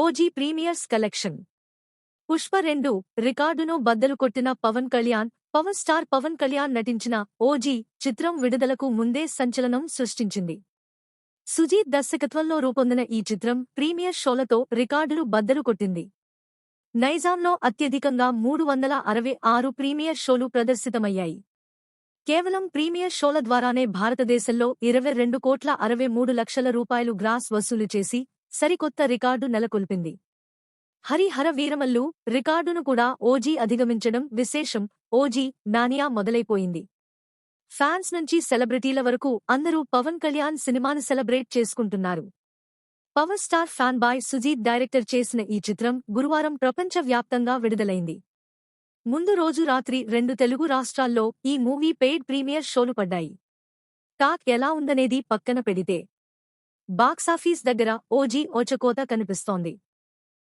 OG premieres collection. Pushpa 2 రికార్డును బద్దలు కొట్టిన పవన్ కళ్యాణ్. పవర్ స్టార్ పవన్ కళ్యాణ్ నటించిన ఓజీ చిత్రం విడుదలకు ముందే సంచలనం సృష్టించింది. సుజీత్ దర్శకత్వంలో రూపొందిన ఈ చిత్రం ప్రీమియర్ షోలతో రికార్డులు బద్దలు కొట్టింది. నైజాంలో అత్యధికంగా 366 ప్రీమియర్ షోలు ప్రదర్శితమయ్యాయి. కేవలం ప్రీమియర్ షోల ద్వారానే భారతదేశంలో 22,63,00,000 రూపాయలు గ్రాస్ వసూలు చేసి సరికొత్త రికార్డు నెలకొల్పింది. హరిహర వీరమల్లు రికార్డును కూడా ఓజీ అధిగమించడం విశేషం. OG mania మొదలైపోయింది. ఫ్యాన్స్ నుంచి సెలబ్రిటీల వరకు అందరూ పవన్ కళ్యాణ్ సినిమాను సెలబ్రేట్ చేసుకుంటున్నారు. Power star fan boy Sujeeth director చేసిన ఈ చిత్రం గురువారం ప్రపంచవ్యాప్తంగా విడుదలైంది. ముందు రోజు రాత్రి 2 తెలుగు రాష్ట్రాల్లో ఈ మూవీ పెయిడ్ ప్రీమియర్ షోలు పడ్డాయి. టాక్ ఎలా ఉందనేది పక్కన పెడితే బాక్సాఫీస్ దగ్గర ఓజీ ఓచకోత కనిపిస్తోంది.